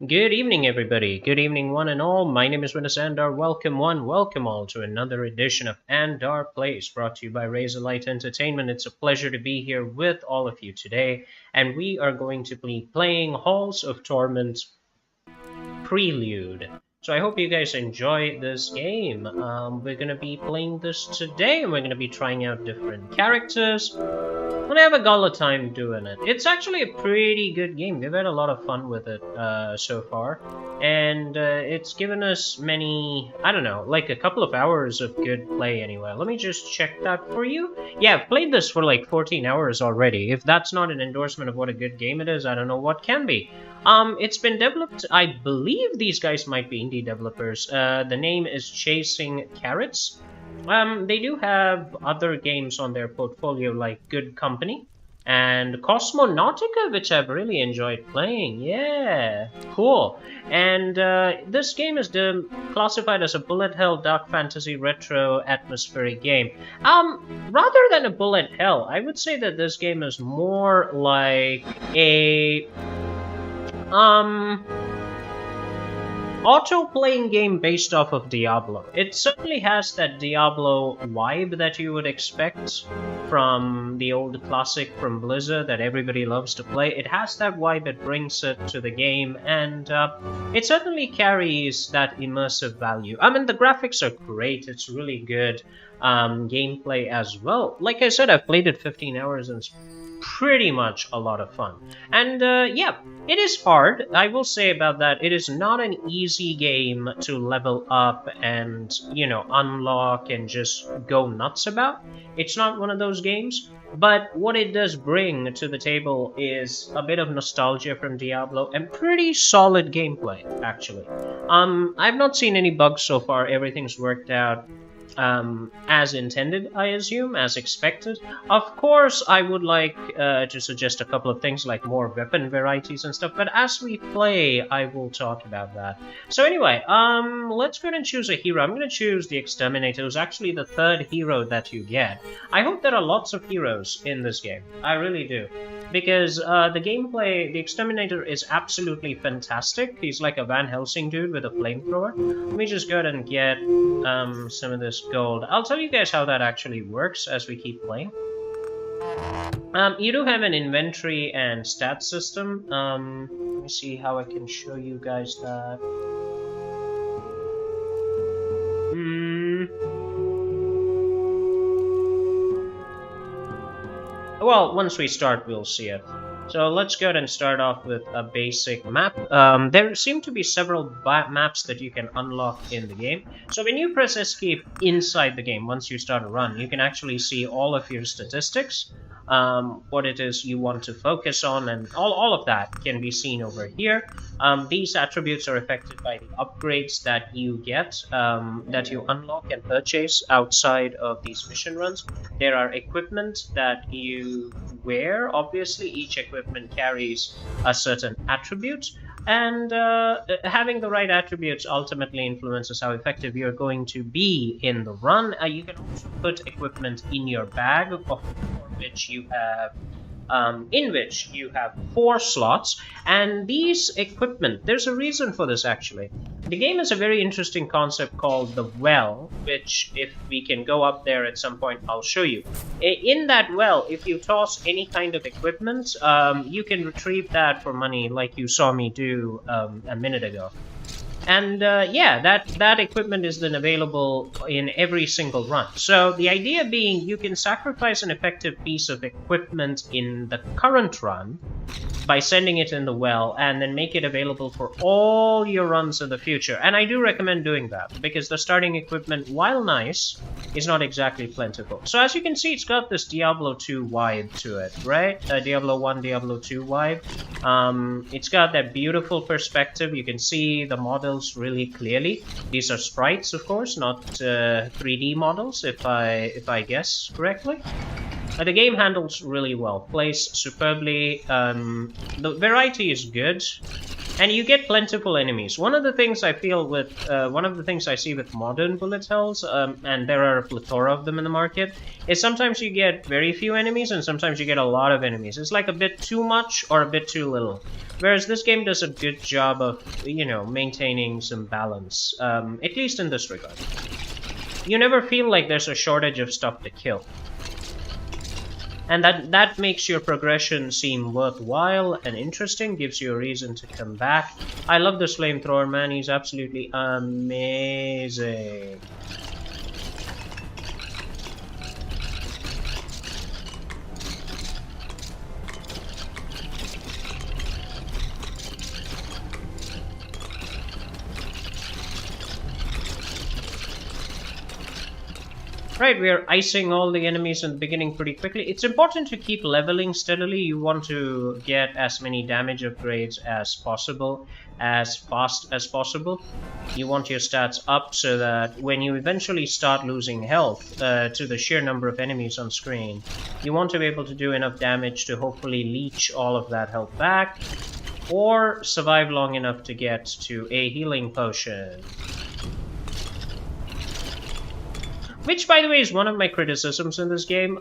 Good evening, everybody. Good evening, one and all. My name is Andar. Welcome, one, welcome all to another edition of Andar Plays, brought to you by Razorlight Entertainment. It's a pleasure to be here with all of you today, and we are going to be playing Halls of Torment Prelude. So I hope you guys enjoy this game. We're going to be playing this today, and we're going to be trying out different characters. And I have a gala time doing it. It's actually a pretty good game. We've had a lot of fun with it so far. And it's given us many, I don't know, like a couple of hours of good play anyway. Let me just check that for you. Yeah, I've played this for like 14 hours already. If that's not an endorsement of what a good game it is, I don't know what can be. It's been developed, I believe these guys might be indie developers. The name is Chasing Carrots. They do have other games on their portfolio like Good Company and Cosmonautica, which I've really enjoyed playing. Yeah, cool. And this game is classified as a bullet hell dark fantasy retro atmospheric game. Rather than a bullet hell, I would say that this game is more like a auto-playing game based off of Diablo. It certainly has that Diablo vibe that you would expect from the old classic from Blizzard that everybody loves to play. It has that vibe, it brings it to the game, and it certainly carries that immersive value. I mean, the graphics are great, it's really good gameplay as well. Like I said, I've played it 15 hours and it's pretty much a lot of fun. And yeah, it is hard, I will say about that. It is not an easy game to level up and, you know, unlock and just go nuts about. It's not one of those games, but what it does bring to the table is a bit of nostalgia from Diablo and pretty solid gameplay, actually. I've not seen any bugs so far. Everything's worked out as intended, I assume, as expected. Of course, I would like to suggest a couple of things like more weapon varieties and stuff, but as we play, I will talk about that. So anyway, let's go ahead and choose a hero. I'm going to choose the Exterminator, who's actually the third hero that you get. I hope there are lots of heroes in this game. I really do. Because the gameplay, the Exterminator is absolutely fantastic. He's like a Van Helsing dude with a flamethrower. Let me just go ahead and get some of this gold. I'll tell you guys how that actually works as we keep playing. You do have an inventory and stat system. Let me see how I can show you guys that. Well, once we start, we'll see it. So let's go ahead and start off with a basic map. There seem to be several maps that you can unlock in the game. So when you press escape inside the game, once you start a run, you can actually see all of your statistics, what it is you want to focus on, and all of that can be seen over here. These attributes are affected by the upgrades that you get, that you unlock and purchase outside of these mission runs. There are equipment that you wear. Obviously, each equipment carries a certain attribute, and having the right attributes ultimately influences how effective you're going to be in the run. You can also put equipment in your bag, which you have in which you have 4 slots, and these equipment, there's a reason for this actually. The game has a very interesting concept called the well, which if we can go up there at some point, I'll show you. In that well, if you toss any kind of equipment, you can retrieve that for money like you saw me do a minute ago. And yeah, that equipment is then available in every single run. So the idea being you can sacrifice an effective piece of equipment in the current run by sending it in the well and then make it available for all your runs in the future. And I do recommend doing that because the starting equipment, while nice, is not exactly plentiful. So as you can see, it's got this Diablo 2 vibe to it, right? Diablo 1, Diablo 2 vibe. It's got that beautiful perspective. You can see the models really clearly. These are sprites, of course, not 3D models, if I guess correctly. The game handles really well, plays superbly. The variety is good. And you get plentiful enemies. One of the things I feel with, one of the things I see with modern bullet hells, and there are a plethora of them in the market, is sometimes you get very few enemies and sometimes you get a lot of enemies. It's like a bit too much or a bit too little. Whereas this game does a good job of, you know, maintaining some balance, at least in this regard. You never feel like there's a shortage of stuff to kill. And that makes your progression seem worthwhile and interesting, gives you a reason to come back. I love this flamethrower, man. He's absolutely amazing. Right, we are icing all the enemies in the beginning pretty quickly. It's important to keep leveling steadily. You want to get as many damage upgrades as possible, as fast as possible. You want your stats up so that when you eventually start losing health to the sheer number of enemies on screen, you want to be able to do enough damage to hopefully leech all of that health back, or survive long enough to get to a healing potion. Which, by the way, is one of my criticisms in this game.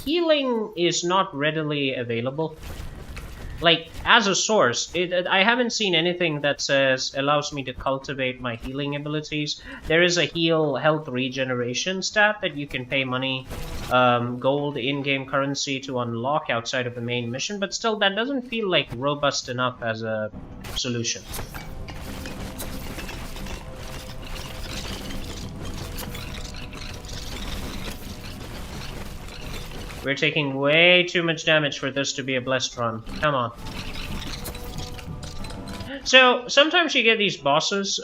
Healing is not readily available. Like, as a source, I haven't seen anything that says allows me to cultivate my healing abilities. There is a heal health regeneration stat that you can pay money, gold in-game currency to unlock outside of the main mission, but still that doesn't feel like robust enough as a solution. We're taking way too much damage for this to be a blessed run. Come on. So, sometimes you get these bosses,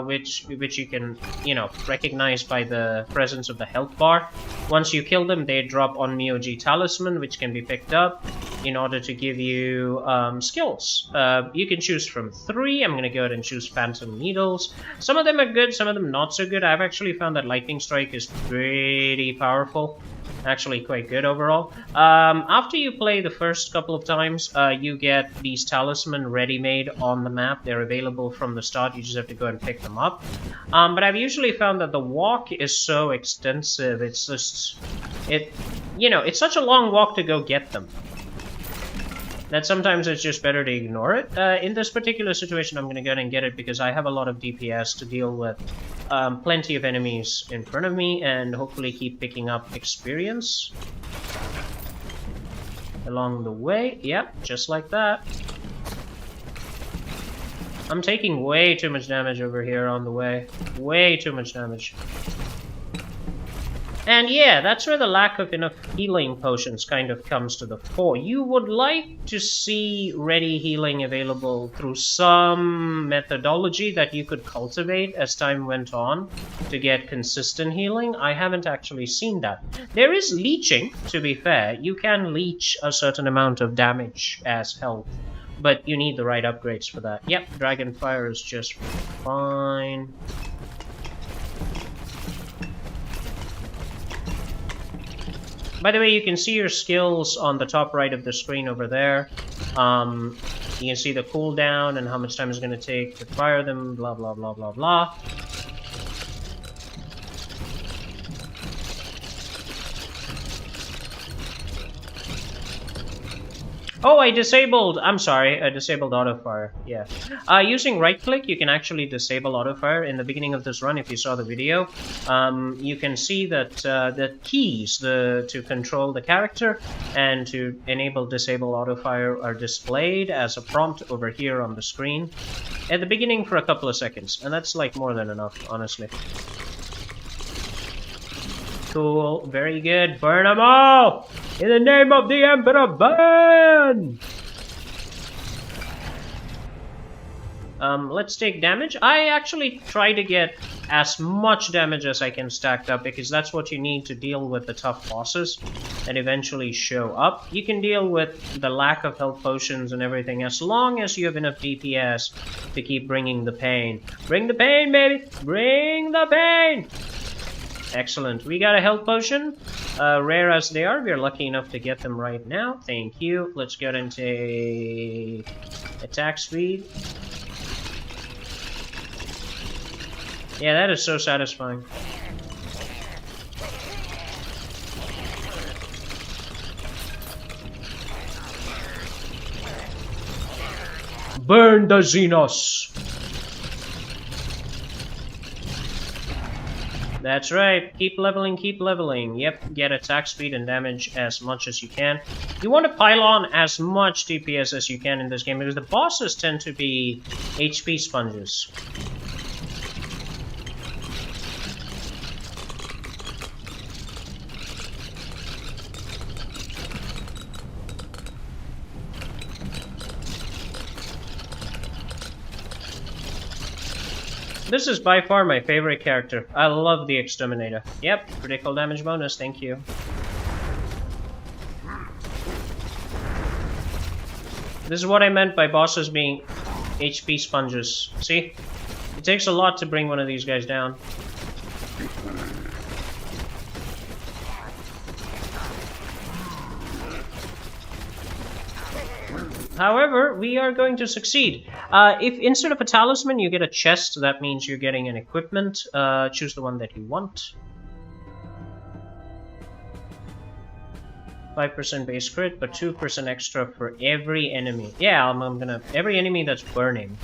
which you can, you know, recognize by the presence of the health bar. Once you kill them, they drop on Myoji Talisman, which can be picked up in order to give you skills. You can choose from 3. I'm going to go ahead and choose Phantom Needles. Some of them are good, some of them not so good. I've actually found that Lightning Strike is pretty powerful. Actually quite good overall. After you play the first couple of times, you get these talisman ready-made on the map. They're available from the start. You just have to go and pick them up. But I've usually found that the walk is so extensive. It's just, you know, it's such a long walk to go get them, that sometimes it's just better to ignore it. In this particular situation, I'm going to go ahead and get it because I have a lot of DPS to deal with, plenty of enemies in front of me, and hopefully keep picking up experience along the way. Yep, just like that. I'm taking way too much damage over here on the way. Way too much damage. And yeah, that's where the lack of enough healing potions kind of comes to the fore. You would like to see ready healing available through some methodology that you could cultivate as time went on to get consistent healing. I haven't actually seen that. There is leeching, to be fair. You can leech a certain amount of damage as health, but you need the right upgrades for that. Yep, Dragonfire is just fine. By the way, you can see your skills on the top right of the screen over there. You can see the cooldown and how much time it's going to take to fire them, blah, blah, blah, blah, blah. Oh, I disabled autofire. Yeah. Using right-click, you can actually disable autofire. In the beginning of this run, if you saw the video, you can see that the keys to control the character and to enable disable autofire are displayed as a prompt over here on the screen at the beginning for a couple of seconds. And that's like more than enough, honestly. Cool, very good. Burn them all! In the name of the Emperor, burn! Let's take damage. I actually try to get as much damage as I can stacked up because that's what you need to deal with the tough bosses that eventually show up. You can deal with the lack of health potions and everything as long as you have enough DPS to keep bringing the pain. Bring the pain, baby! Bring the pain! Excellent. We got a health potion. Rare as they are, we are lucky enough to get them right now. Thank you. Let's go ahead and take Attack speed. Yeah, that is so satisfying. Burn the Xenos! That's right, keep leveling, keep leveling. Yep, get attack speed and damage as much as you can. You want to pile on as much DPS as you can in this game because the bosses tend to be HP sponges. This is by far my favorite character. I love the Exterminator. Yep, critical damage bonus, thank you. This is what I meant by bosses being HP sponges. See? It takes a lot to bring one of these guys down. However, we are going to succeed. If instead of a talisman you get a chest, that means you're getting an equipment. Choose the one that you want. 5% base crit, but 2% extra for every enemy. Yeah, I'm gonna... every enemy that's burning.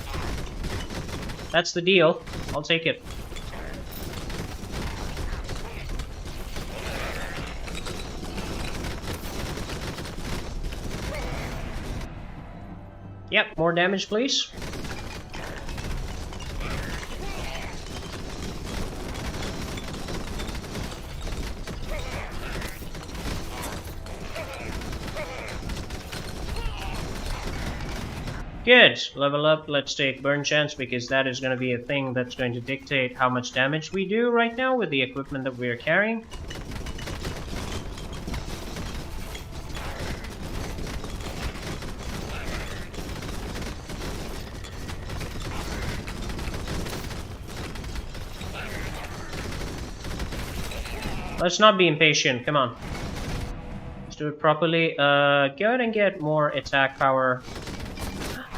That's the deal. I'll take it. Yep, more damage, please. Good. Level up. Let's take burn chance because that is going to be a thing that's going to dictate how much damage we do right now with the equipment that we are carrying. Let's not be impatient, come on. Let's do it properly. Go ahead and get more attack power.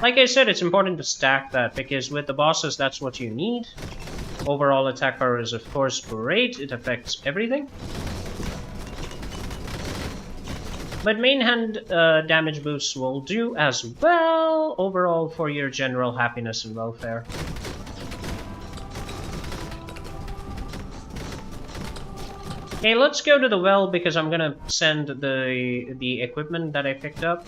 Like I said, it's important to stack that, because with the bosses, that's what you need. Overall attack power is of course great, it affects everything. But main hand damage boosts will do as well, overall for your general happiness and welfare. Okay, let's go to the well because I'm gonna send the equipment that I picked up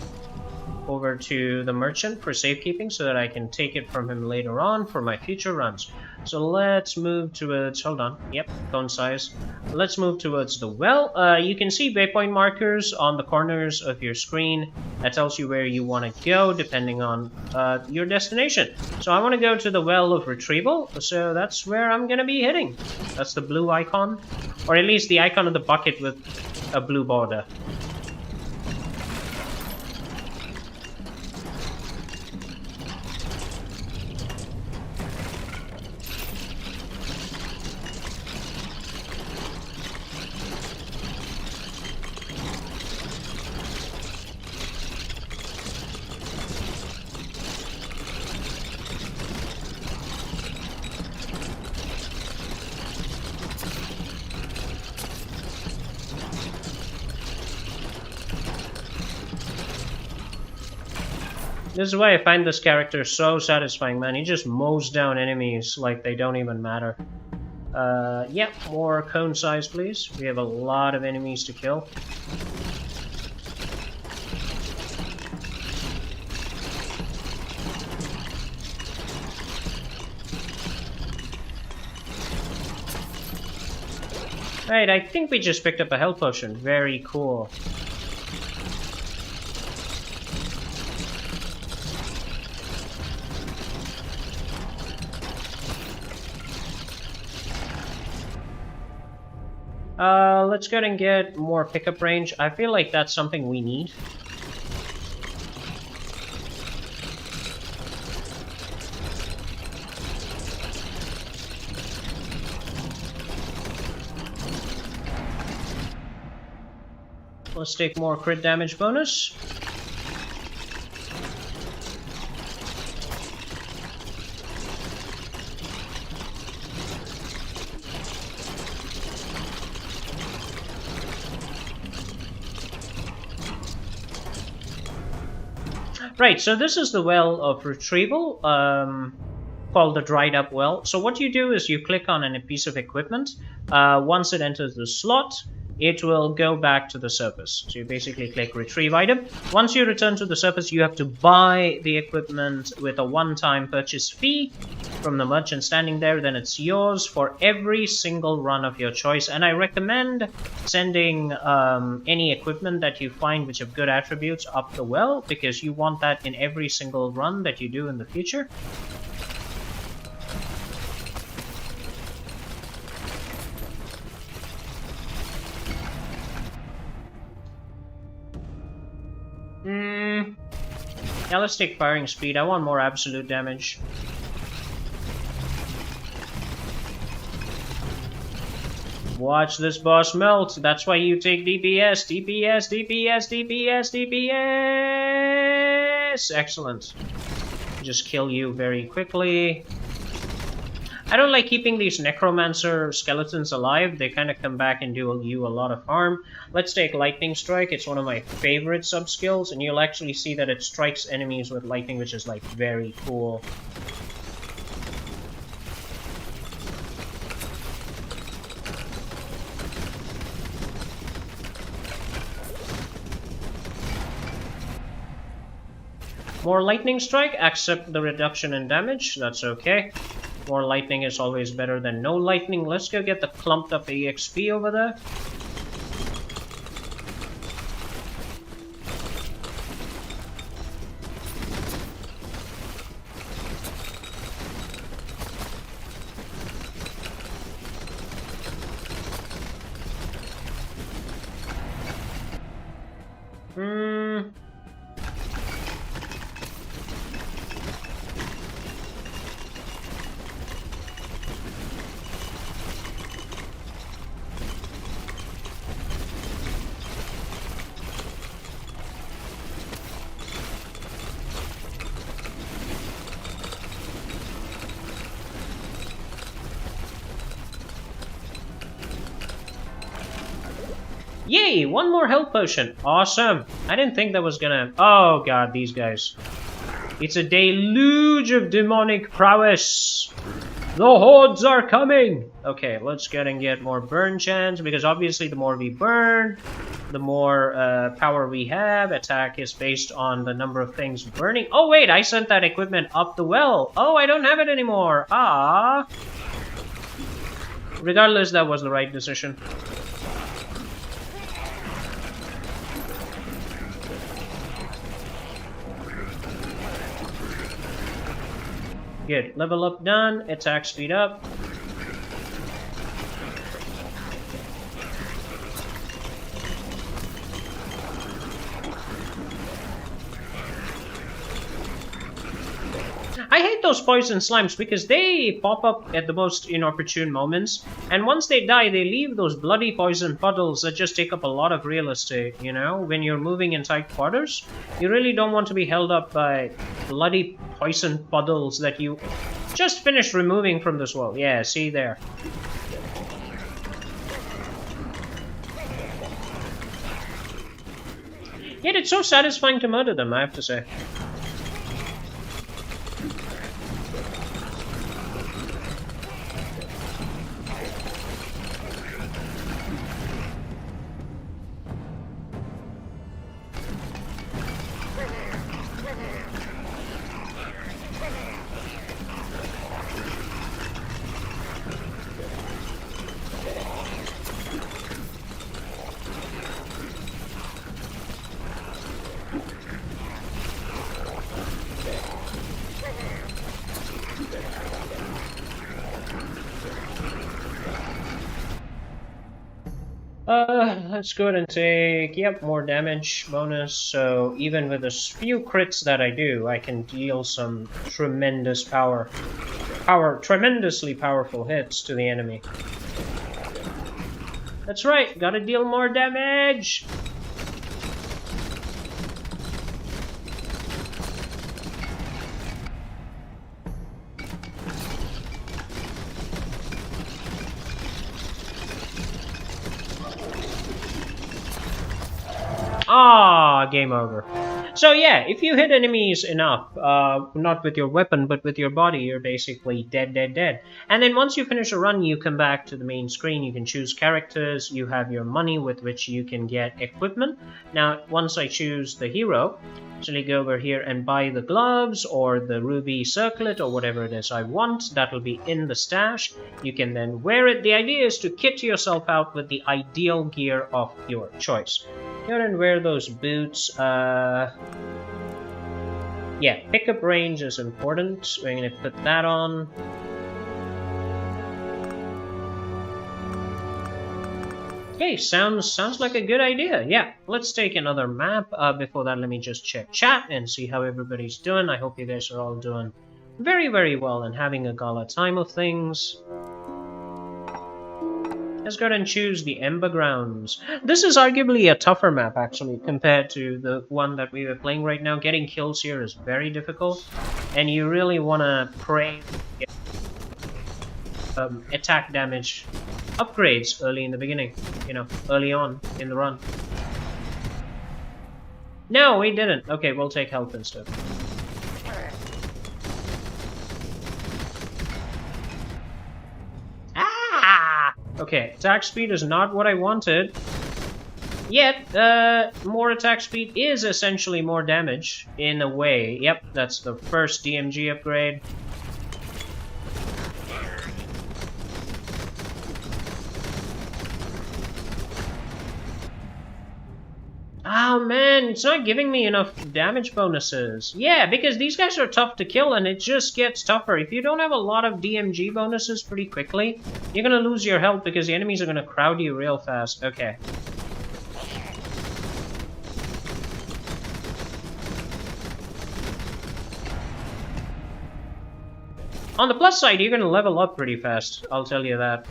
over to the merchant for safekeeping so that I can take it from him later on for my future runs. So let's move towards, hold on, yep, coincide. Let's move towards the well. You can see waypoint markers on the corners of your screen. That tells you where you want to go depending on your destination. So I want to go to the well of retrieval, so that's where I'm going to be heading. That's the blue icon, or at least the icon of the bucket with a blue border. This is why I find this character so satisfying, man. He just mows down enemies like they don't even matter. Yeah, more cone size, please. We have a lot of enemies to kill. Right, I think we just picked up a health potion. Very cool. Let's go ahead and get more pickup range. I feel like that's something we need. Let's take more crit damage bonus. Right, so this is the well of retrieval, called the dried up well. So what you do is you click on a piece of equipment. Once it enters the slot, it will go back to the surface. So you basically click retrieve item. Once you return to the surface, you have to buy the equipment with a one-time purchase fee from the merchant standing there. Then it's yours for every single run of your choice. And I recommend sending any equipment that you find which have good attributes up the well, because you want that in every single run that you do in the future. Yeah, let's take firing speed. I want more absolute damage. Watch this boss melt. That's why you take DPS, DPS, DPS, DPS, DPS. Excellent. Just kill you very quickly. I don't like keeping these necromancer skeletons alive. They kind of come back and do you a lot of harm. Let's take lightning strike. It's one of my favorite sub skills, and you'll actually see that it strikes enemies with lightning, which is like very cool. More lightning strike, accept the reduction in damage. That's okay. More lightning is always better than no lightning. Let's go get the clumped up EXP over there. Yay! One more health potion. Awesome. I didn't think that was gonna... Oh god, these guys. It's a deluge of demonic prowess. The hordes are coming! Okay, let's go and get more burn chance, because obviously the more we burn, the more power we have. Attack is based on the number of things burning. Oh wait, I sent that equipment up the well. Oh, I don't have it anymore. Ah. Regardless, that was the right decision. Good. Level up done. Attack speed up. I hate those poison slimes because they pop up at the most inopportune moments, and once they die, they leave those bloody poison puddles that just take up a lot of real estate, you know? When you're moving in tight quarters, you really don't want to be held up by bloody poison puddles that you just finished removing from this world. Yeah, see there. Yet it's so satisfying to murder them, I have to say. Let's go ahead and take, yep, more damage bonus, so even with the few crits that I do, I can deal some tremendous tremendously powerful hits to the enemy. That's right, gotta deal more damage! Ah, game over. So yeah, if you hit enemies enough, not with your weapon but with your body, you're basically dead, dead, dead. And then once you finish a run, you come back to the main screen. You can choose characters. You have your money with which you can get equipment. Now, once I choose the hero, actually go over here and buy the gloves or the ruby circlet or whatever it is I want. That'll be in the stash. You can then wear it. The idea is to kit yourself out with the ideal gear of your choice. Go ahead and wear those boots. Yeah, pickup range is important. We're going to put that on. Okay, sounds like a good idea. Yeah, let's take another map. Before that, let me just check chat and see how everybody's doing. I hope you guys are all doing very, very well and having a gala time of things. Let's go ahead and choose the Ember Grounds. This is arguably a tougher map, actually, compared to the one that we were playing right now. Getting kills here is very difficult, and you really want to pray to get attack damage upgrades early in the beginning, you know, early on in the run. No, we didn't. Okay, we'll take health instead. Okay, attack speed is not what I wanted. Yet, more attack speed is essentially more damage, in a way. Yep, that's the first DMG upgrade. Oh man, it's not giving me enough damage bonuses. Yeah, because these guys are tough to kill and it just gets tougher. If you don't have a lot of DMG bonuses pretty quickly, you're gonna lose your health because the enemies are gonna crowd you real fast. Okay. On the plus side, you're gonna level up pretty fast, I'll tell you that.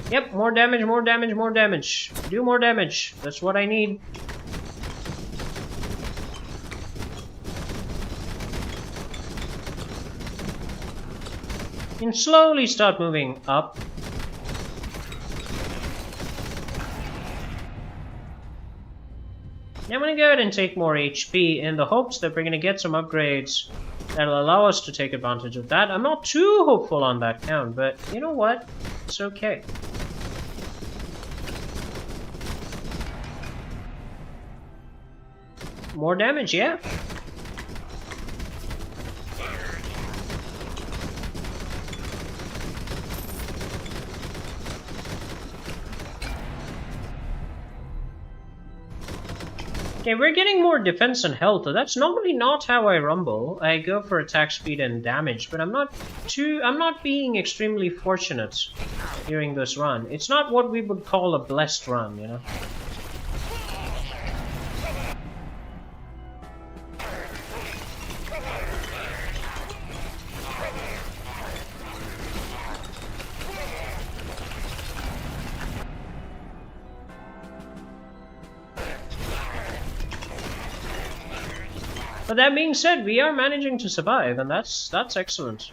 Yep, more damage, more damage, more damage. Do more damage. That's what I need. You can slowly start moving up. Now I'm going to go ahead and take more HP in the hopes that we're going to get some upgrades that'll allow us to take advantage of that. I'm not too hopeful on that count, but you know what? It's okay. More damage, yeah. Okay, we're getting more defense and health. That's normally not how I rumble. I go for attack speed and damage, but I'm not being extremely fortunate during this run. It's not what we would call a blessed run, you know? But that being said, we are managing to survive, and that's excellent.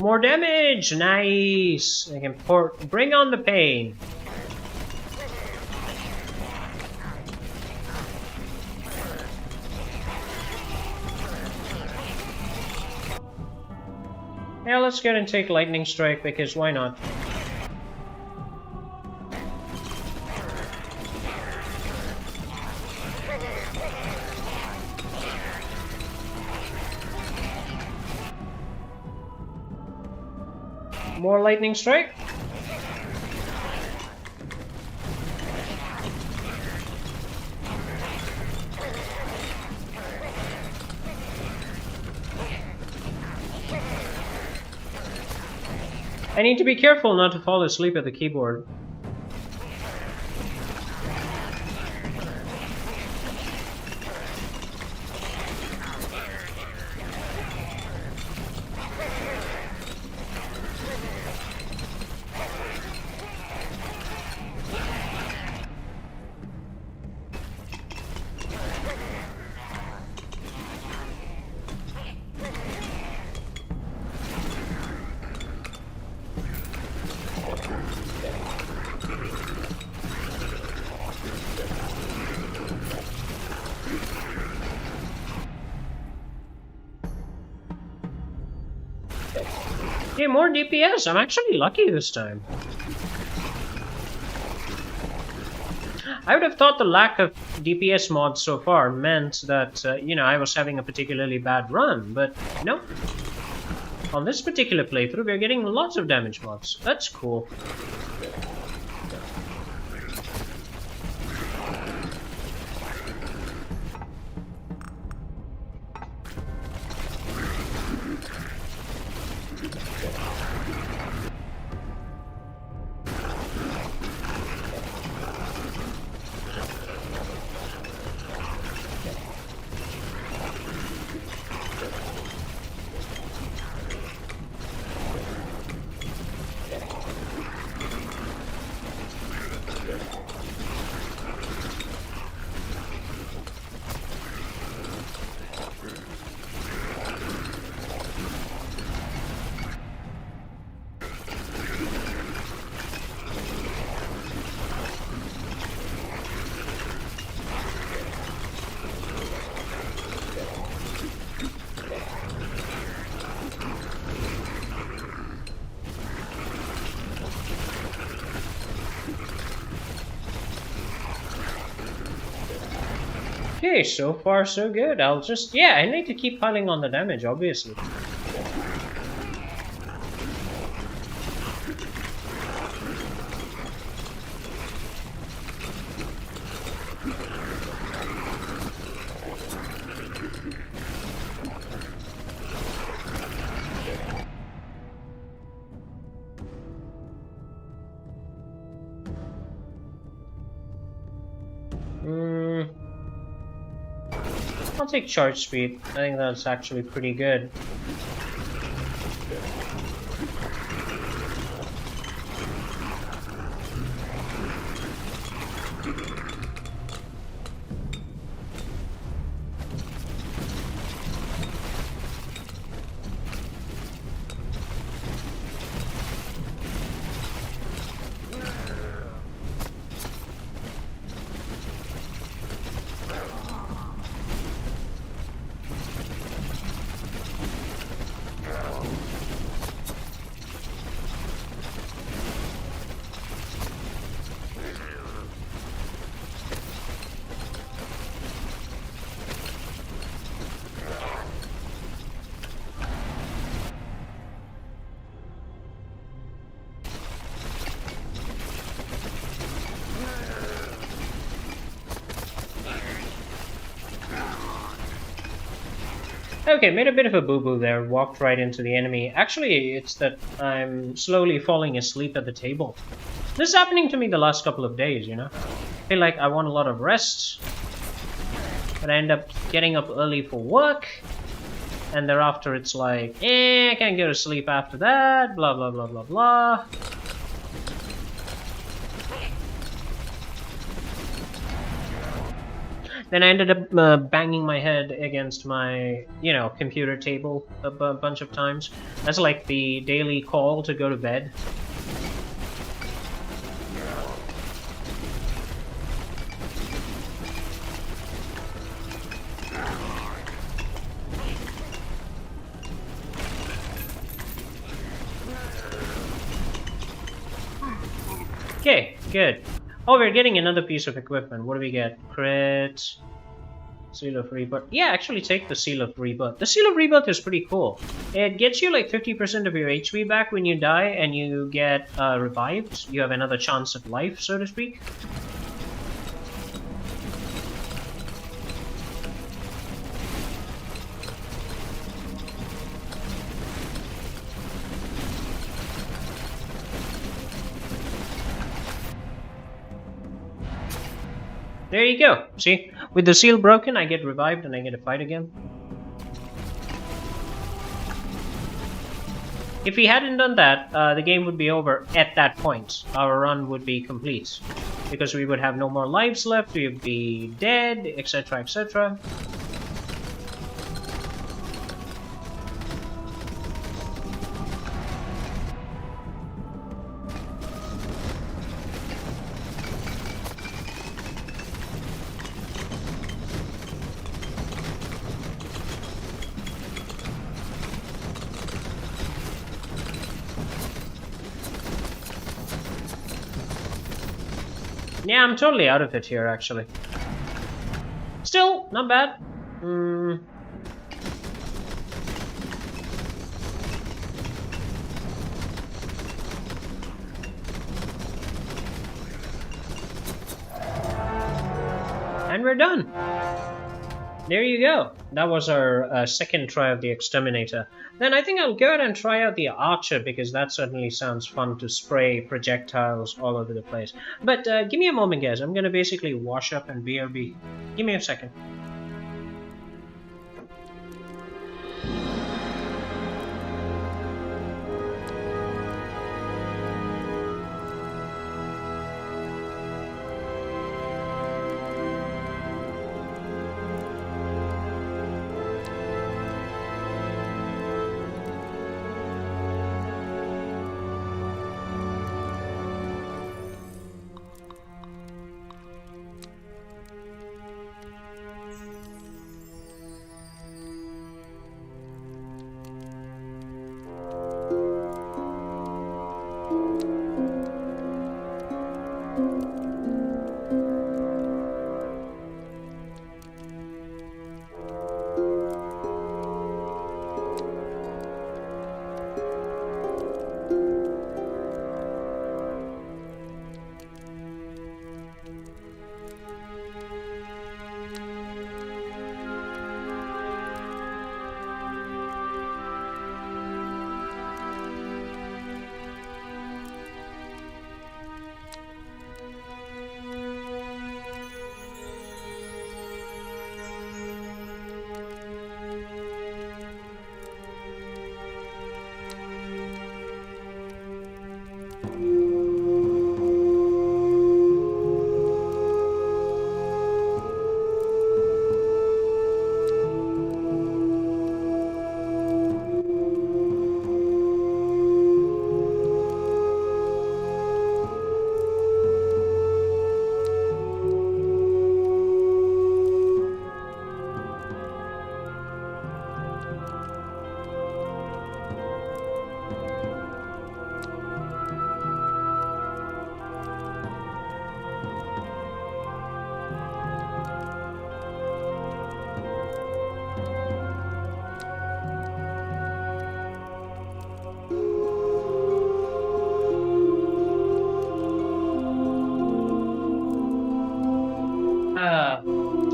More damage! Nice! I can bring on the pain. Yeah, let's go and take Lightning Strike because why not? More lightning strike. I need to be careful not to fall asleep at the keyboard. Okay, more DPS. I'm actually lucky this time. I would have thought the lack of DPS mods so far meant that, you know, I was having a particularly bad run, but no. On this particular playthrough, we're getting lots of damage mods. That's cool. Okay, so far so good. I'll just... yeah, I need to keep piling on the damage, obviously. I'll take charge speed. I think that's actually pretty good. Okay, made a bit of a boo-boo there, walked right into the enemy. Actually, it's that I'm slowly falling asleep at the table. This is happening to me the last couple of days, you know? I feel like I want a lot of rest, but I end up getting up early for work, and thereafter it's like, I can't go to sleep after that, blah blah blah blah blah. Then I ended up banging my head against my, you know, computer table a bunch of times. That's like the daily call to go to bed. Okay, good. Oh, we're getting another piece of equipment. What do we get? Crit. Seal of Rebirth. Yeah, actually take the Seal of Rebirth. The Seal of Rebirth is pretty cool. It gets you like 50% of your HP back when you die and you get revived. You have another chance at life, so to speak. There you go. See? With the seal broken, I get revived and I get to fight again. If we hadn't done that, the game would be over at that point. Our run would be complete. Because we would have no more lives left, we would be dead, etc, etc. Yeah, I'm totally out of it here, actually. Still, not bad. And we're done. There you go. That was our second try of the Exterminator. Then I think I'll go ahead and try out the Archer, because that certainly sounds fun to spray projectiles all over the place. But give me a moment, guys. I'm going to basically wash up and BRB. Give me a second.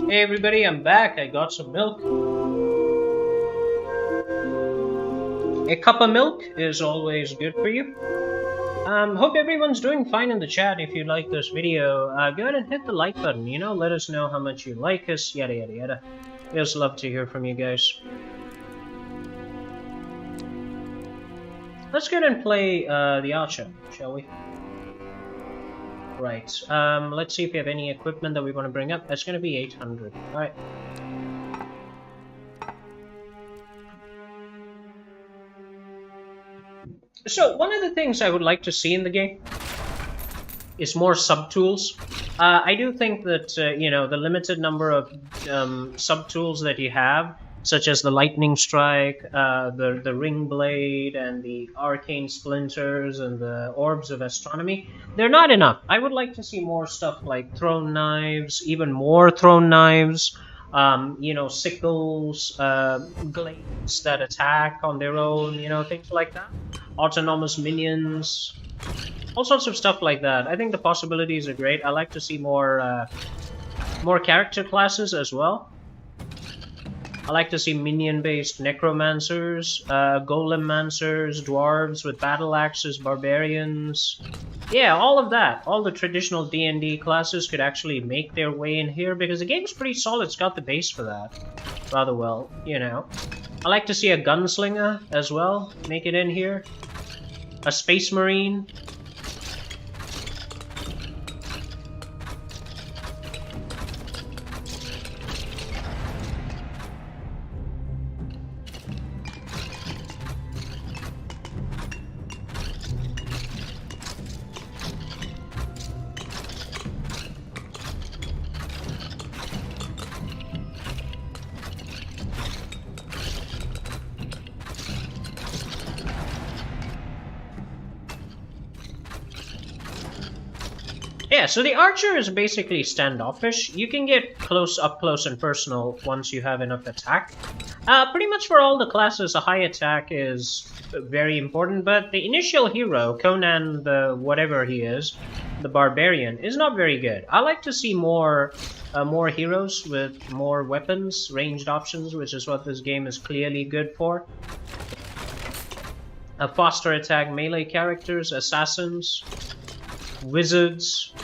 Hey everybody, I'm back. I got some milk. A cup of milk is always good for you. Hope everyone's doing fine in the chat. If you like this video, go ahead and hit the like button, you know, let us know how much you like us, yada yada yada. We just love to hear from you guys. Let's go ahead and play the Archer, shall we? Right, let's see if we have any equipment that we want to bring up. That's going to be 800. Alright. So, one of the things I would like to see in the game is more sub-tools. I do think that, you know, the limited number of sub-tools that you have, such as the Lightning Strike, the Ring Blade, and the Arcane Splinters, and the Orbs of Astronomy, they're not enough. I would like to see more stuff like Thrown Knives, even more Thrown Knives, You know, sickles, glades that attack on their own, you know, things like that. Autonomous minions, all sorts of stuff like that. I think the possibilities are great. I like to see more character classes as well. I like to see minion-based necromancers, golem-mancers, dwarves with battle axes, barbarians. Yeah, all of that. All the traditional D&D classes could actually make their way in here because the game's pretty solid. It's got the base for that rather well, you know. I like to see a gunslinger as well make it in here. A space marine. Yeah, so the archer is basically standoffish. You can get up close and personal once you have enough attack. Pretty much for all the classes, a high attack is very important, but the initial hero, Conan the whatever he is, the barbarian, is not very good. I like to see more heroes with more weapons, ranged options, which is what this game is clearly good for. Faster attack melee characters, assassins, wizards.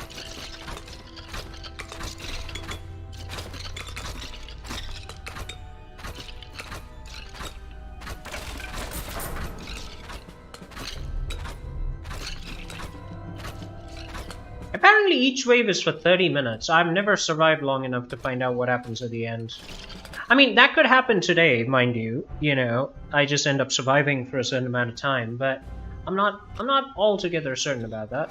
Apparently each wave is for 30 minutes. I've never survived long enough to find out what happens at the end. I mean, that could happen today, mind you. You know, I just end up surviving for a certain amount of time, but I'm not altogether certain about that.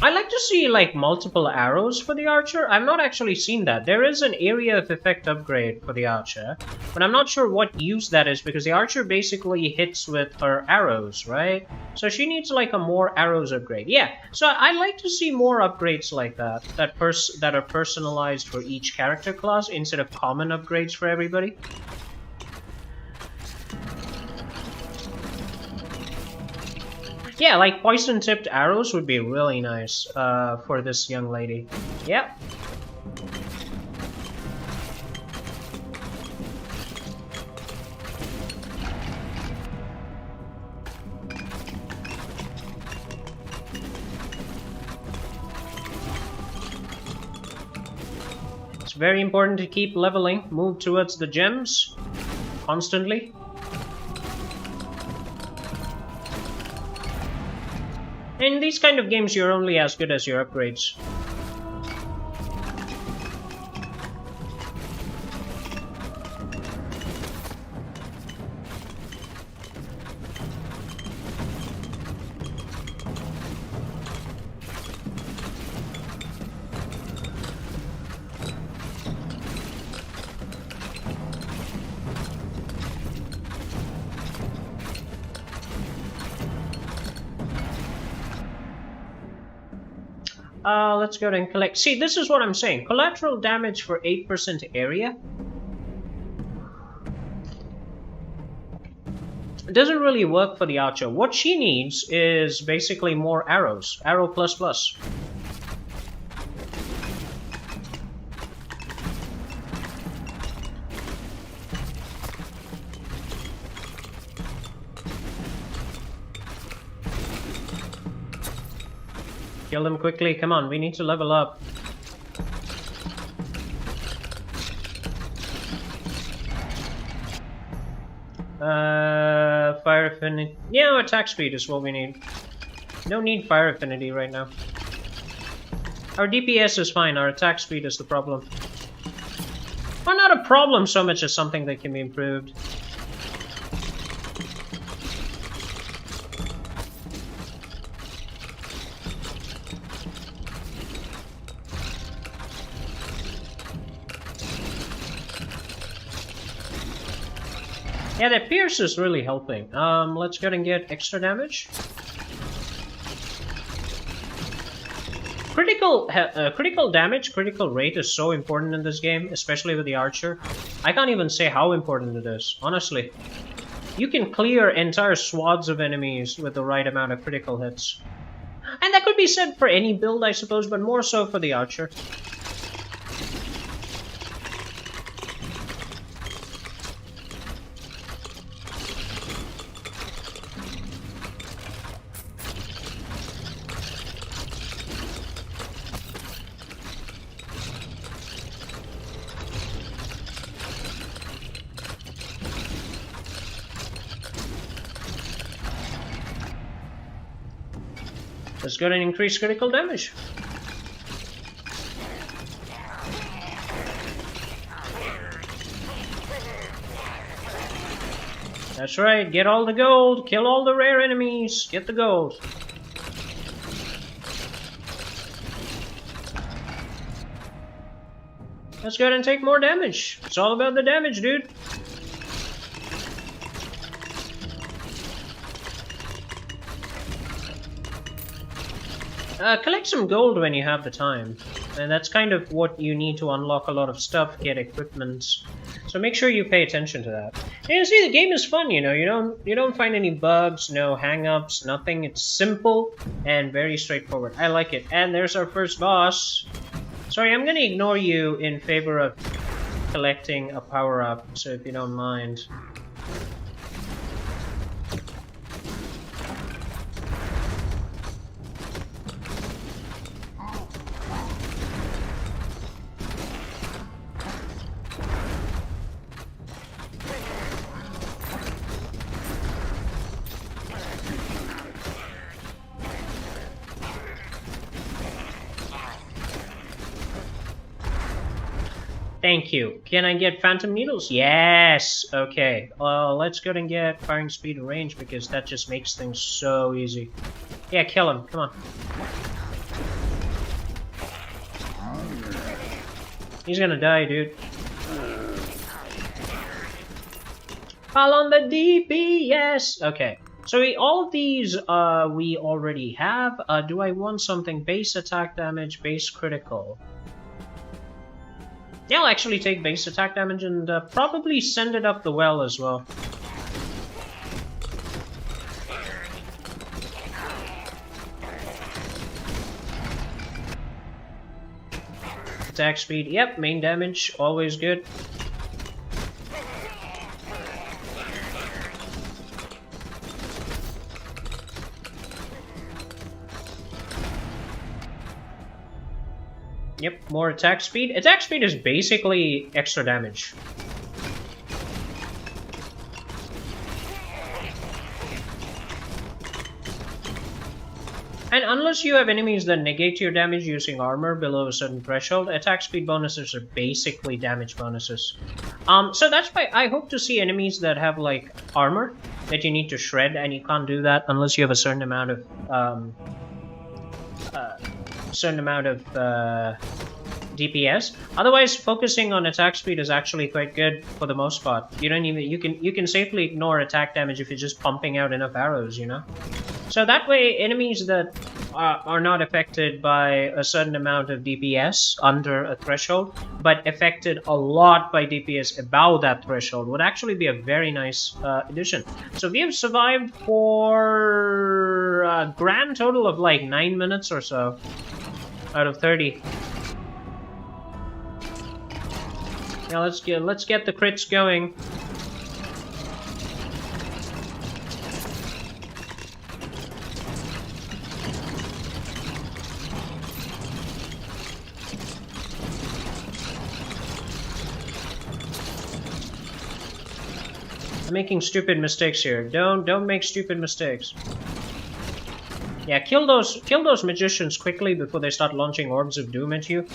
I like to see like multiple arrows for the archer. I've not actually seen that. There is an area of effect upgrade for the archer, but I'm not sure what use that is because the archer basically hits with her arrows, right? So she needs like a more arrows upgrade. Yeah, so I like to see more upgrades like that that are personalized for each character class instead of common upgrades for everybody. Yeah, like poison-tipped arrows would be really nice for this young lady. Yep. It's very important to keep leveling, move towards the gems constantly. In these kind of games, you're only as good as your upgrades. Let's go ahead and collect. See, this is what I'm saying. Collateral damage for 8% area. It doesn't really work for the archer. What she needs is basically more arrows. Arrow plus plus. Kill them quickly, come on, we need to level up. Fire affinity. Yeah, attack speed is what we need. No need fire affinity right now. Our DPS is fine, our attack speed is the problem. Well, not a problem so much as something that can be improved. Yeah, that pierce is really helping. Let's go and get extra damage. Critical damage, critical rate is so important in this game, especially with the archer. I can't even say how important it is, honestly. You can clear entire swaths of enemies with the right amount of critical hits. And that could be said for any build, I suppose, but more so for the archer. Let's go and increase critical damage. That's right, get all the gold, kill all the rare enemies, get the gold. Let's go ahead and take more damage. It's all about the damage, dude. Collect some gold when you have the time. And that's kind of what you need to unlock a lot of stuff, get equipment. So make sure you pay attention to that. And you see, the game is fun, you know. You don't find any bugs, no hang-ups, nothing. It's simple and very straightforward. I like it. And there's our first boss. Sorry, I'm gonna ignore you in favor of collecting a power-up, so if you don't mind. Thank you. Can I get phantom needles? Yes! Okay. Let's go and get firing speed and range because that just makes things so easy. Yeah, kill him. Come on. He's gonna die, dude. Fall on the DPS! Okay. So all of these we already have. Do I want something base attack damage, base critical? Yeah, I'll actually take base attack damage and probably send it up the well as well. Attack speed, yep, main damage, always good. Yep, more attack speed. Attack speed is basically extra damage. And unless you have enemies that negate your damage using armor below a certain threshold, attack speed bonuses are basically damage bonuses. So that's why I hope to see enemies that have, like, armor that you need to shred, and you can't do that unless you have a certain amount of DPS. Otherwise, focusing on attack speed is actually quite good for the most part. You can safely ignore attack damage if you're just pumping out enough arrows, you know? So that way, enemies that are not affected by a certain amount of DPS under a threshold, but affected a lot by DPS above that threshold would actually be a very nice addition. So we have survived for a grand total of like 9 minutes or so out of 30. Now let's get the crits going. I'm making stupid mistakes here. Don't make stupid mistakes. Yeah, kill those magicians quickly before they start launching orbs of doom at you.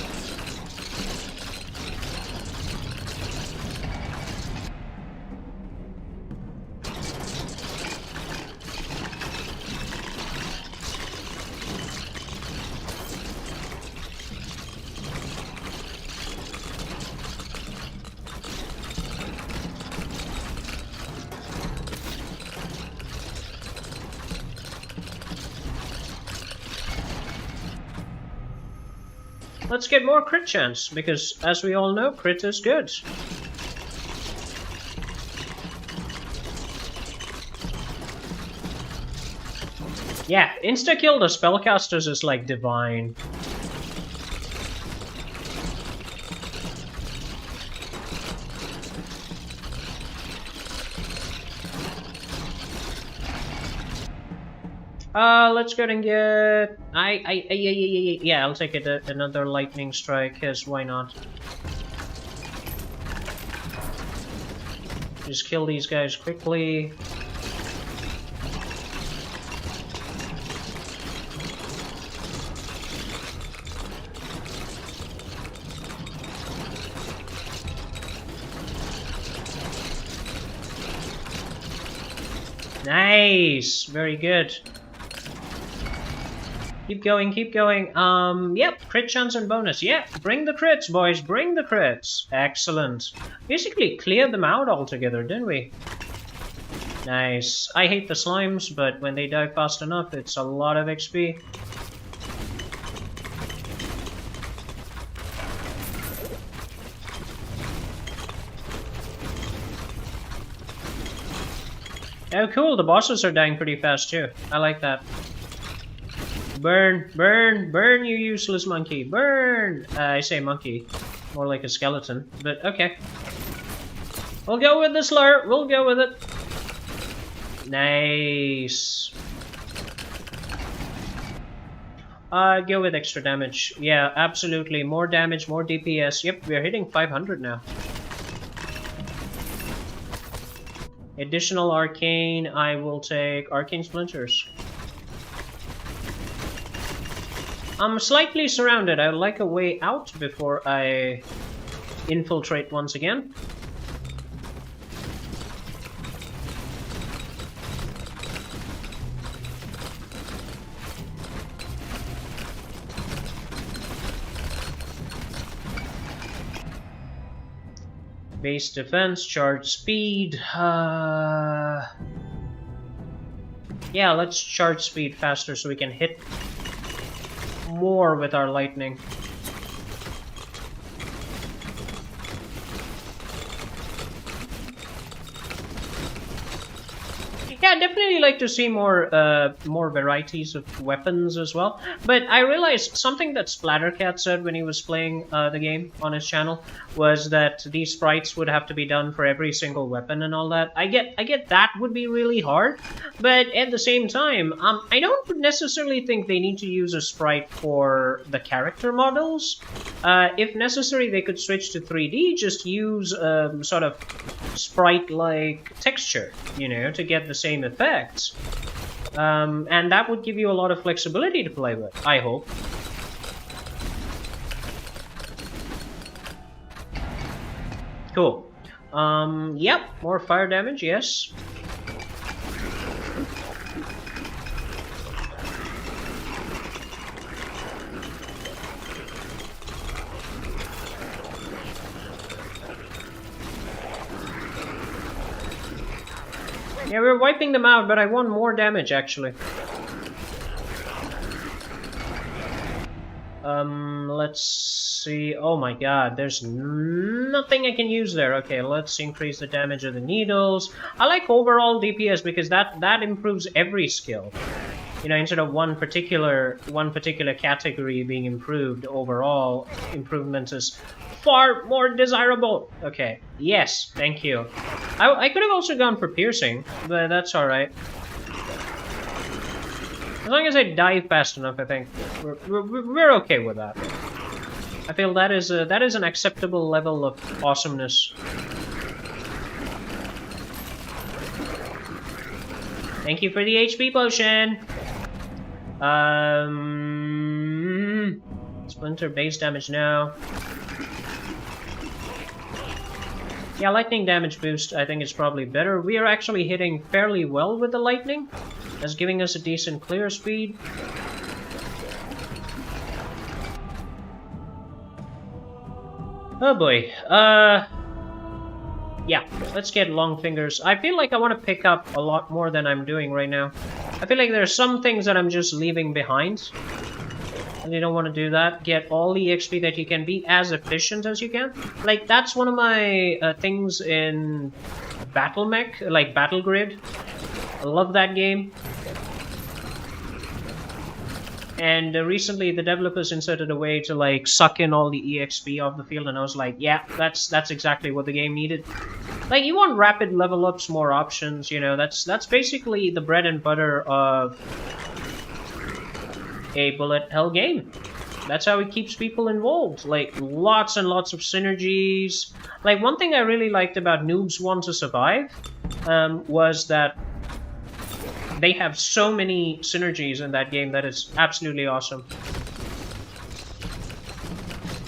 let's get more crit chance, because as we all know, crit is good. Yeah, insta-kill the spellcasters is like divine. Let's go and get... Yeah, I'll take it, another lightning strike, yes, why not? Just kill these guys quickly. Nice! Very good. Keep going, keep going. Yep, crit chance and bonus. Yeah, bring the crits, boys, bring the crits. Excellent. Basically cleared them out altogether, didn't we? Nice. I hate the slimes, but when they die fast enough, it's a lot of XP. Oh cool, the bosses are dying pretty fast too. I like that. Burn, burn, burn, you useless monkey, burn! I say monkey, more like a skeleton, but okay. We'll go with the slur, we'll go with it. Nice. Go with extra damage. Yeah, absolutely, more damage, more DPS. Yep, we're hitting 500 now. Additional arcane, I will take arcane splinters. I'm slightly surrounded. I would like a way out before I infiltrate once again. Base defense, charge speed. Yeah, let's charge speed faster so we can hit more with our lightning. Yeah, I'd definitely like to see more varieties of weapons as well. But I realized something that Splattercat said when he was playing the game on his channel was that these sprites would have to be done for every single weapon and all that. I get that would be really hard, but at the same time, I don't necessarily think they need to use a sprite for the character models. If necessary, they could switch to 3D, just use sort of sprite-like texture, you know, to get the same effects. And that would give you a lot of flexibility to play with, I hope. Cool. Yep, more fire damage, yes. Yeah, we're wiping them out, but I want more damage, actually. Let's see. Oh my god, there's nothing I can use there. Okay, let's increase the damage of the needles. I like overall DPS because that improves every skill. You know, instead of one particular category being improved, overall improvement is far more desirable. Okay, yes, thank you. I could have also gone for piercing, but that's alright. As long as I dive fast enough, I think we're okay with that. I feel that is an acceptable level of awesomeness. Thank you for the HP potion. Splinter base damage now. Yeah, lightning damage boost I think is probably better. We are actually hitting fairly well with the lightning. That's giving us a decent clear speed. Oh boy. Yeah, let's get long fingers. I feel like I want to pick up a lot more than I'm doing right now. I feel like there are some things that I'm just leaving behind. You don't want to do that. Get all the XP that you can. Be as efficient as you can. Like, that's one of my things in Battle Mech, like Battle Grid. I love that game. And recently the developers inserted a way to like suck in all the EXP off the field, and I was like, yeah, that's exactly what the game needed. Like, you want rapid level ups, more options, you know, that's basically the bread and butter of a bullet hell game. That's how it keeps people involved. Like, lots and lots of synergies. Like, one thing I really liked about Noobs Want to Survive was that they have so many synergies in that game that is absolutely awesome.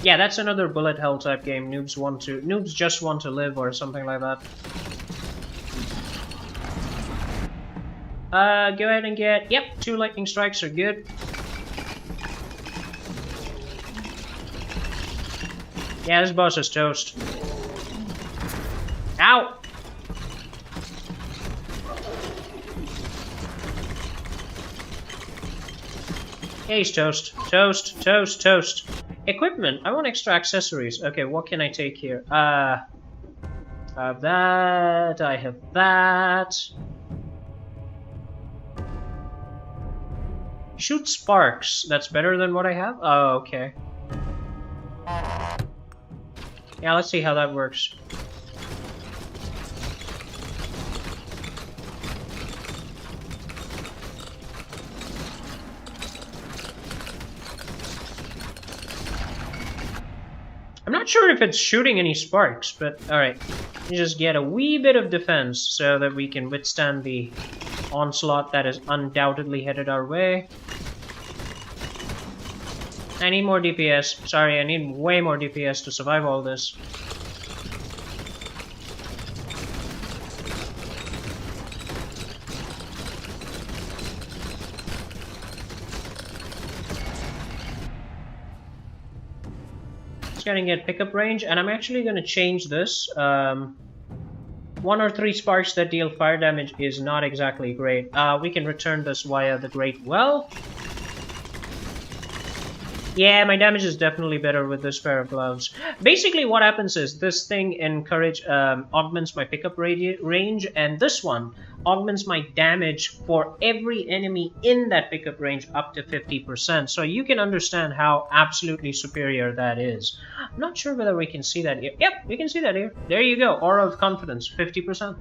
Yeah, that's another bullet hell type game. Noobs just want to live or something like that. Go ahead and get, yep, 2 lightning strikes are good. Yeah, this boss is toast. Ow! Yeah, he's toast. Toast, toast, toast. Equipment. I want extra accessories. Okay, what can I take here? I have that. I have that. Shoot sparks. That's better than what I have? Oh, okay. Yeah, let's see how that works. I'm not sure if it's shooting any sparks, but alright. You just get a wee bit of defense so that we can withstand the onslaught that is undoubtedly headed our way. I need more DPS. Sorry, I need way more DPS to survive all this. It's gonna get pickup range, and I'm actually gonna change this. 1 or 3 sparks that deal fire damage is not exactly great. We can return this via the Great Well. Yeah, my damage is definitely better with this pair of gloves. Basically, what happens is this thing augments my pickup range, and this one augments my damage for every enemy in that pickup range up to 50%. So you can understand how absolutely superior that is. I'm not sure whether we can see that here. Yep, we can see that here. There you go. Aura of Confidence, 50%.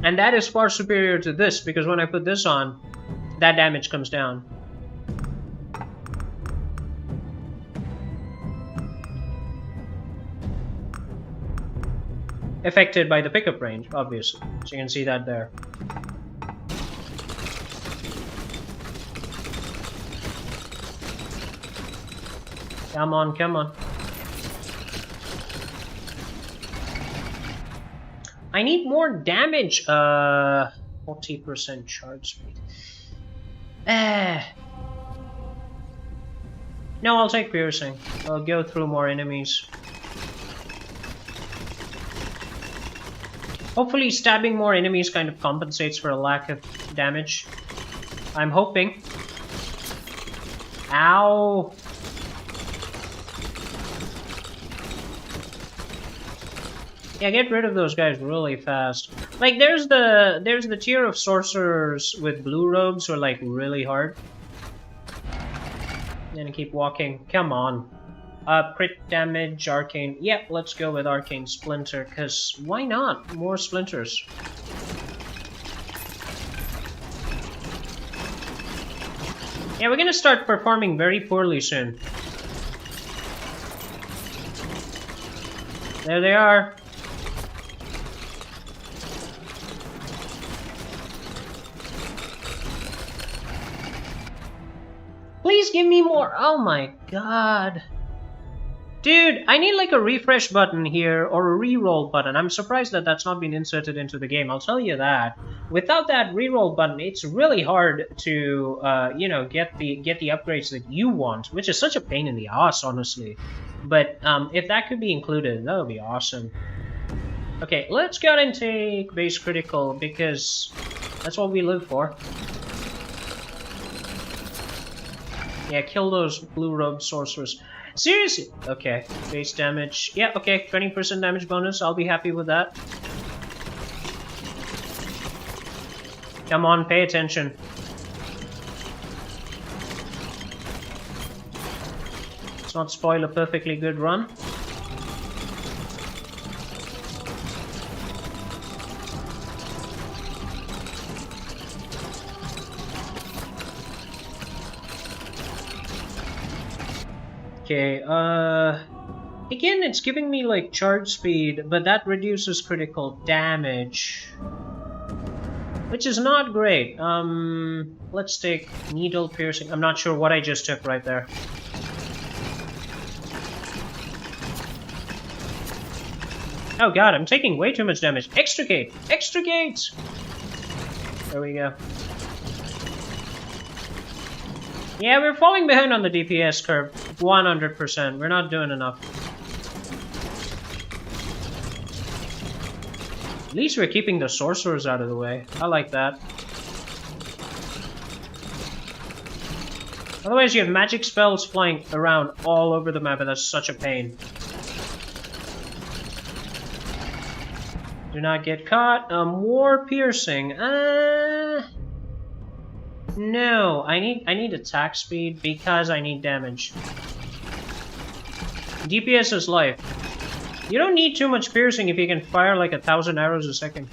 And that is far superior to this, because when I put this on, that damage comes down. Affected by the pickup range, obviously. So you can see that there. Come on, come on. I need more damage. 40% charge speed. No, I'll take piercing. I'll go through more enemies. Hopefully stabbing more enemies kind of compensates for a lack of damage. I'm hoping. Ow! Yeah, get rid of those guys really fast. Like, there's the tier of sorcerers with blue robes who are like really hard. And keep walking. Come on. Crit damage, arcane. Yep, let's go with arcane splinter, cause why not? More splinters. Yeah, we're gonna start performing very poorly soon. There they are. Please give me more. Oh my god. Dude, I need like a refresh button here or a reroll button. I'm surprised that that's not been inserted into the game. I'll tell you that. Without that reroll button, it's really hard to, you know, get the upgrades that you want, which is such a pain in the ass, honestly. But if that could be included, that would be awesome. Okay, let's go ahead and take base critical because that's what we live for. Yeah, kill those blue robe sorcerers. Seriously? Okay, base damage. Yeah, okay, 20% damage bonus. I'll be happy with that. Come on, pay attention. Let's not spoil a perfectly good run. Okay, again, it's giving me, like, charge speed, but that reduces critical damage. Which is not great. Let's take needle piercing. I'm not sure what I just took right there. Oh god, I'm taking way too much damage. Extricate! Extricate! There we go. Yeah, we're falling behind on the DPS curve. 100%. We're not doing enough. At least we're keeping the sorcerers out of the way. I like that. Otherwise you have magic spells flying around all over the map and that's such a pain. Do not get caught. War piercing. No, I need attack speed because I need damage. DPS is life. You don't need too much piercing if you can fire like 1,000 arrows a second.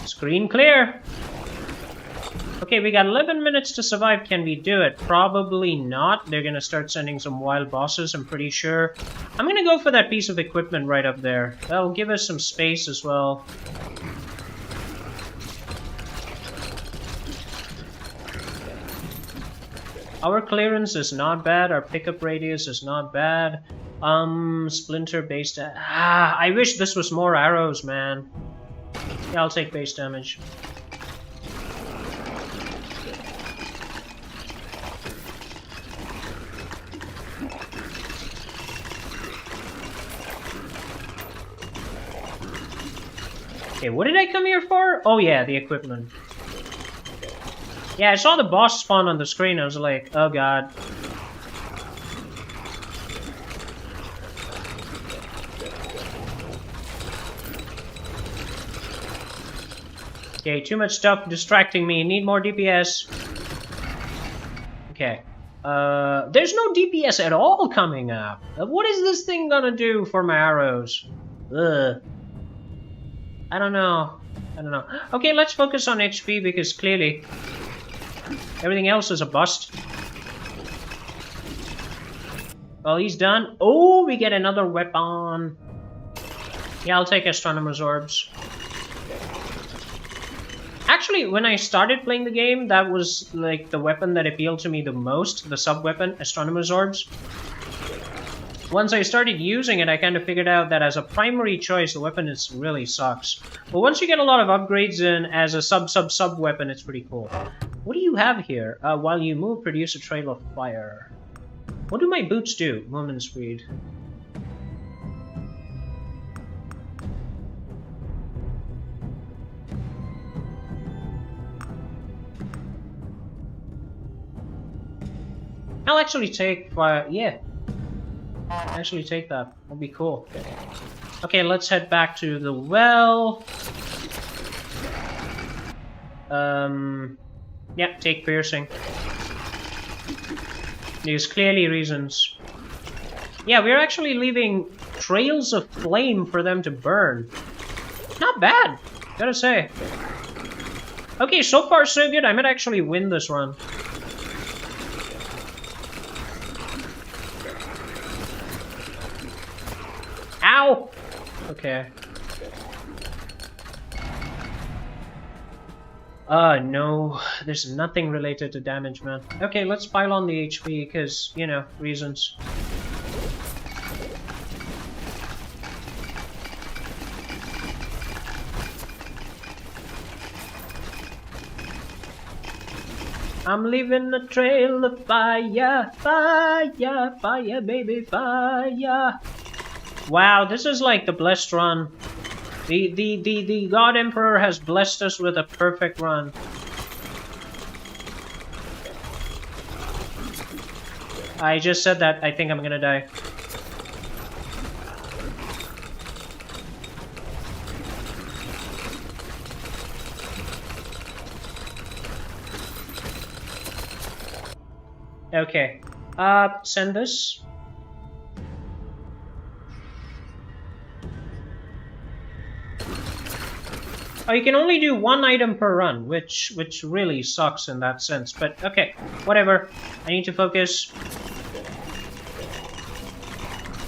Screen clear! Okay, we got 11 minutes to survive. Can we do it? Probably not. They're gonna start sending some wild bosses, I'm pretty sure. I'm gonna go for that piece of equipment right up there. That'll give us some space as well. Our clearance is not bad. Our pickup radius is not bad. Splinter base I wish this was more arrows, man. Yeah, I'll take base damage. Okay, what did I come here for? Oh yeah, the equipment. Yeah, I saw the boss spawn on the screen. I was like, oh god. Okay, too much stuff distracting me. Need more DPS. Okay. There's no DPS at all coming up. What is this thing gonna do for my arrows? Ugh. I don't know. I don't know. Okay, let's focus on HP because clearly everything else is a bust. Well, he's done. Oh, we get another weapon. Yeah, I'll take Astronomer's Orbs. Actually, when I started playing the game, that was like the weapon that appealed to me the most, the sub-weapon, Astronomer's Orbs. Once I started using it, I kind of figured out that as a primary choice, the weapon really sucks. But once you get a lot of upgrades in as a sub weapon, it's pretty cool. What do you have here? While you move, produce a trail of fire. What do my boots do? Movement speed. I'll actually take fire. Yeah. Actually take that. That'll be cool. Okay, let's head back to the well. Yeah, take piercing. There's clearly reasons. Yeah, we're actually leaving trails of flame for them to burn. Not bad, gotta say. Okay, so far so good. I might actually win this run. Ow! Okay. No. There's nothing related to damage, man. Okay, let's pile on the HP, because, you know, reasons. I'm leaving a trail of fire, fire, fire, baby, fire. Wow, this is like the blessed run. The God Emperor has blessed us with a perfect run. I just said that. I think I'm gonna die. Okay. Send this. Oh, you can only do one item per run, which really sucks in that sense. But okay, whatever. I need to focus.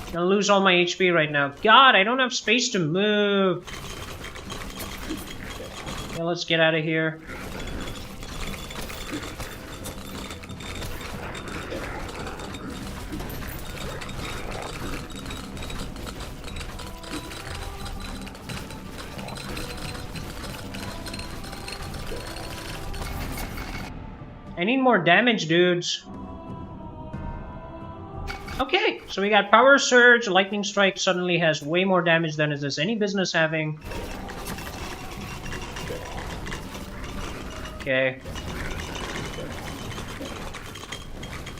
I'm gonna lose all my HP right now. God, I don't have space to move. Okay, let's get out of here. I need more damage, dudes. Okay, so we got Power Surge. Lightning Strike suddenly has way more damage than it has any business having. Okay.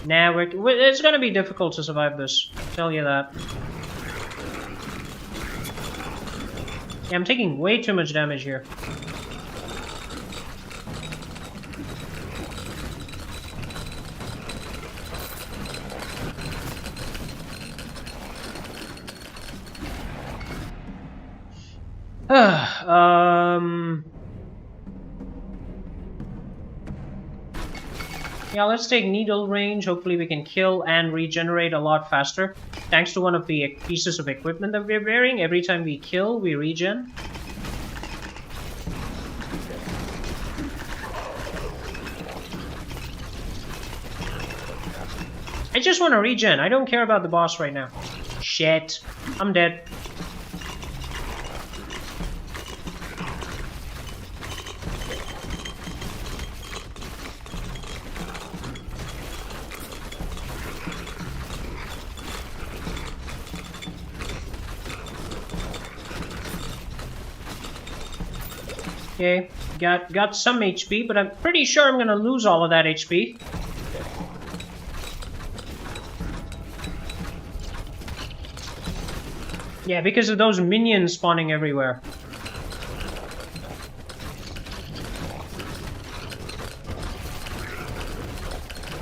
Now it's gonna be difficult to survive this. I'll tell you that. Yeah, I'm taking way too much damage here. Yeah, let's take needle range. Hopefully we can kill and regenerate a lot faster. Thanks to one of the pieces of equipment that we're wearing. Every time we kill, we regen. I just want to regen. I don't care about the boss right now. Shit. I'm dead. Okay, got some HP, but I'm pretty sure I'm gonna lose all of that HP. Yeah, because of those minions spawning everywhere.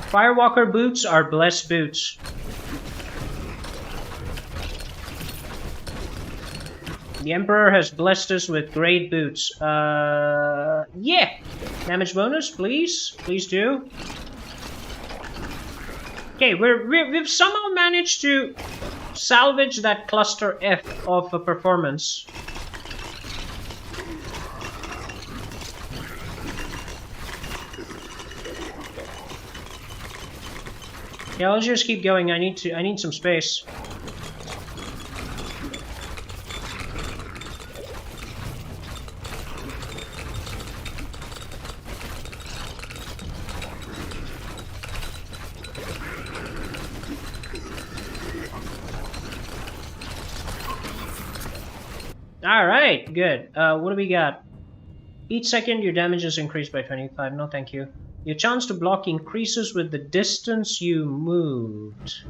Firewalker boots are blessed boots. The Emperor has blessed us with great boots. Yeah! Damage bonus, please. Please do. Okay, we've somehow managed to salvage that cluster F of a performance. Yeah, let's just keep going. I need some space. Alright, good. What do we got? Each second your damage is increased by 25. No, thank you. Your chance to block increases with the distance you moved.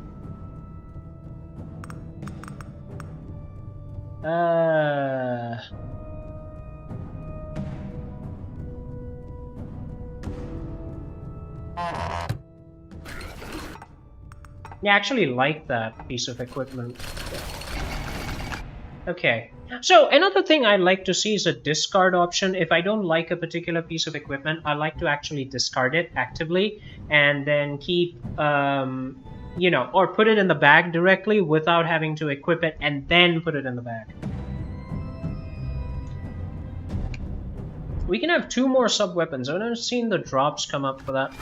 Yeah, I actually like that piece of equipment. Okay. So, another thing I'd like to see is a discard option. If I don't like a particular piece of equipment, I like to actually discard it actively and then keep, you know, or put it in the bag directly without having to equip it and then put it in the bag. We can have 2 more sub-weapons. I've never seen the drops come up for that.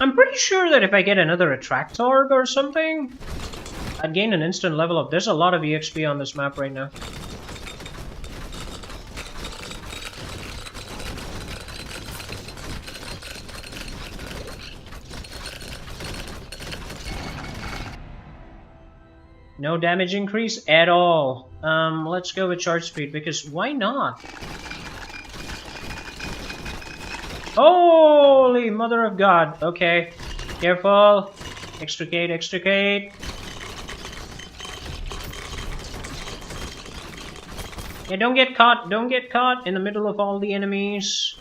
I'm pretty sure that if I get another attract orb or something, I'd gain an instant level up. There's a lot of EXP on this map right now. No damage increase at all. Let's go with charge speed, because why not? Holy mother of God. Okay. Careful. Extricate, extricate. Yeah, don't get caught. Don't get caught in the middle of all the enemies.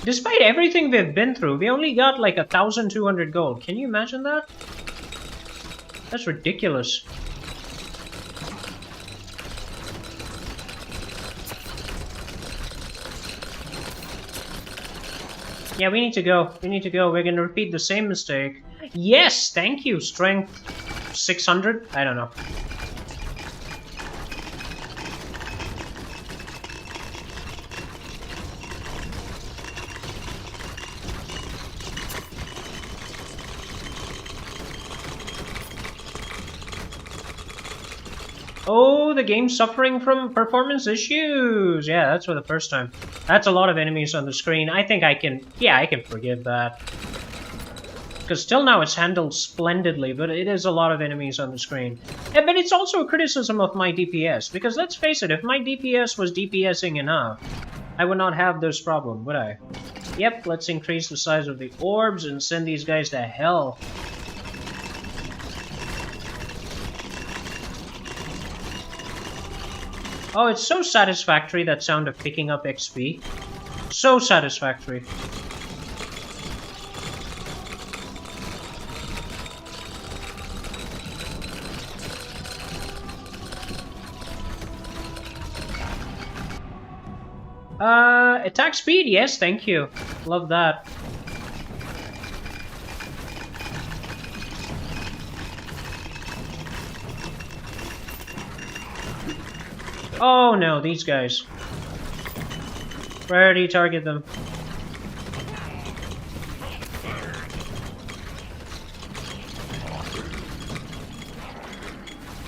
Despite everything we've been through, we only got like 1,200 gold. Can you imagine that? That's ridiculous. Yeah, we need to go. We need to go. We're gonna repeat the same mistake. Yes, thank you. Strength 600? I don't know. Oh, the game's suffering from performance issues. Yeah, that's for the first time. That's a lot of enemies on the screen. I think I can... Yeah, I can forgive that. Because till now it's handled splendidly, but it is a lot of enemies on the screen. Yeah, but it's also a criticism of my DPS. Because let's face it, if my DPS was DPSing enough, I would not have this problem, would I? Yep, let's increase the size of the orbs and send these guys to hell. Oh, it's so satisfactory, that sound of picking up XP. So satisfactory. Attack speed, yes, thank you. Love that. Oh no, these guys. Priority target them.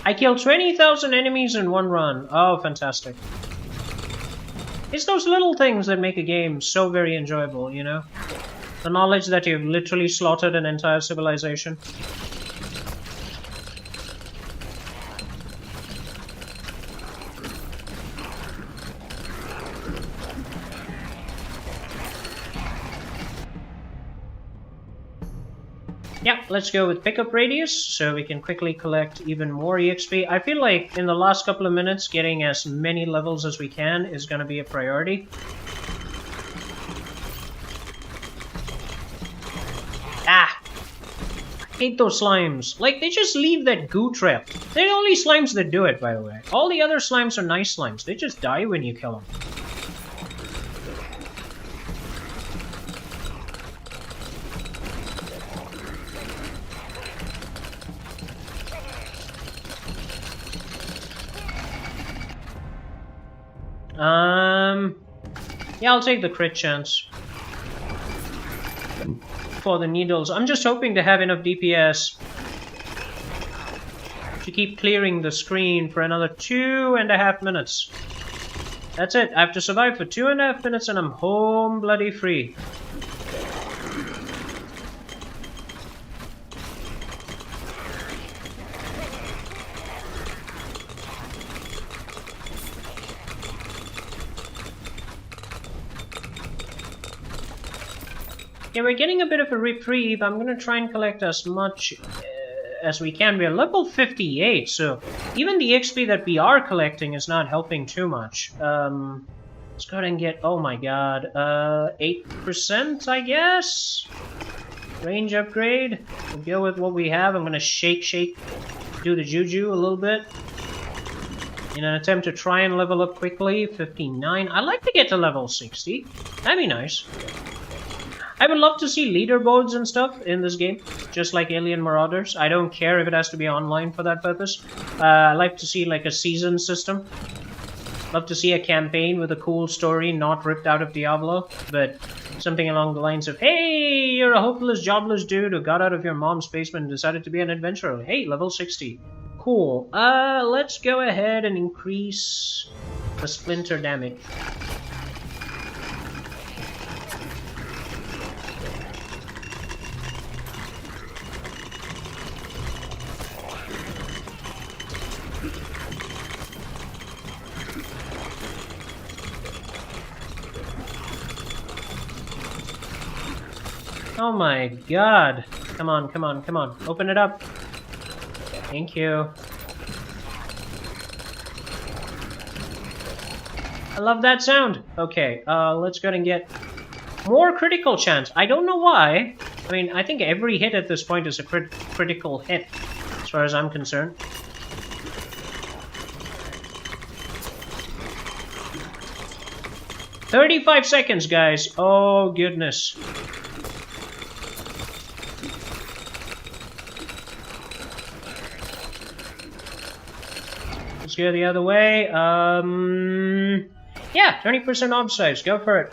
I killed 20,000 enemies in one run. Oh, fantastic. It's those little things that make a game so very enjoyable, you know? The knowledge that you've literally slaughtered an entire civilization. Yeah, let's go with pickup radius, so we can quickly collect even more EXP. I feel like in the last couple of minutes, getting as many levels as we can is going to be a priority. Ah! I hate those slimes. Like, they just leave that goo trail. They're the only slimes that do it, by the way. All the other slimes are nice slimes. They just die when you kill them. Yeah, I'll take the crit chance for the needles. I'm just hoping to have enough DPS to keep clearing the screen for another 2.5 minutes. That's it. I have to survive for 2.5 minutes and I'm home bloody free. Yeah, we're getting a bit of a reprieve. I'm gonna try and collect as much as we can. We're level 58, so even the XP that we are collecting is not helping too much. Let's go ahead and get, oh my god, 8%, I guess? Range upgrade. We'll go with what we have. I'm gonna shake, do the juju a little bit in an attempt to try and level up quickly. 59. I'd like to get to level 60. That'd be nice. I would love to see leaderboards and stuff in this game, just like Alien Marauders. I don't care if it has to be online for that purpose. I like to see like a season system. Love to see a campaign with a cool story, not ripped out of Diablo, but something along the lines of, hey, you're a hopeless, jobless dude who got out of your mom's basement and decided to be an adventurer. Hey, level 60. Cool. Let's go ahead and increase the splinter damage. Oh my god. Come on, come on, come on. Open it up. Thank you. I love that sound. Okay, let's go and get more critical chance. I don't know why. I mean, I think every hit at this point is a critical hit, as far as I'm concerned. "35 seconds, guys. Oh, goodness. Let's go the other way. Yeah, 20% offsides. Go for it.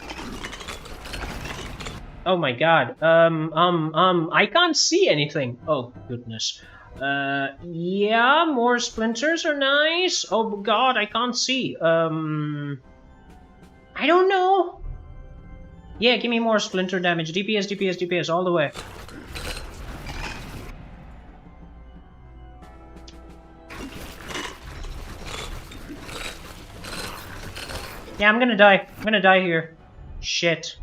Oh my god. I can't see anything. Oh, goodness. Yeah, more splinters are nice. Oh god, I can't see. I don't know. Yeah, give me more splinter damage. DPS, DPS, DPS, all the way. Yeah, I'm gonna die. I'm gonna die here. Shit.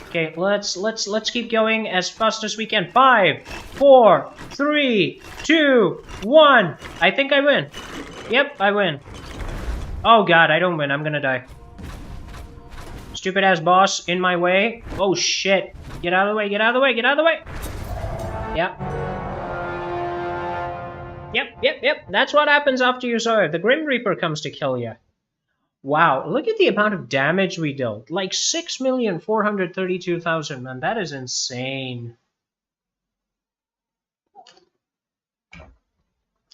Okay, let's keep going as fast as we can. 5, 4, 3, 2, 1. I think I win. Yep, I win. Oh god, I don't win. I'm gonna die. Stupid ass boss in my way. Oh shit. Get out of the way, get out of the way, get out of the way. Yep. Yep. That's what happens after you survive. The Grim Reaper comes to kill you. Wow, look at the amount of damage we dealt. Like 6,432,000, man. That is insane.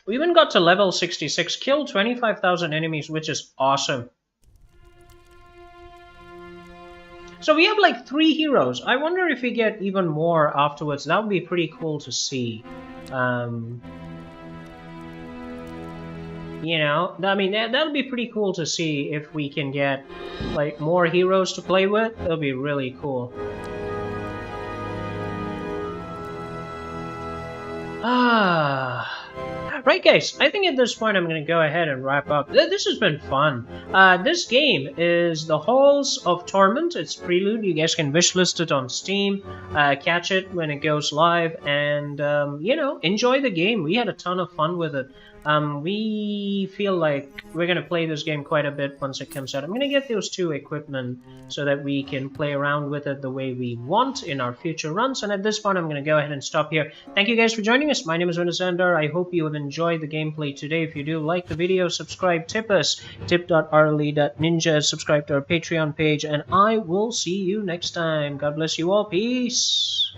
We even got to level 66. Killed 25,000 enemies, which is awesome. So we have like 3 heroes. I wonder if we get even more afterwards. That would be pretty cool to see. You know, I mean, that'll be pretty cool to see if we can get, like, more heroes to play with. That'll be really cool. Right, guys, I think at this point I'm going to go ahead and wrap up. This has been fun. This game is The Halls of Torment. It's Prelude. You guys can wishlist it on Steam, catch it when it goes live, and, you know, enjoy the game. We had a ton of fun with it. We feel like we're going to play this game quite a bit once it comes out. I'm going to get those 2 equipment so that we can play around with it the way we want in our future runs. And at this point, I'm going to go ahead and stop here. Thank you guys for joining us. My name is Andar. I hope you have enjoyed the gameplay today. If you do, like the video, subscribe, tip us, tip.rle.ninja, subscribe to our Patreon page, and I will see you next time. God bless you all. Peace.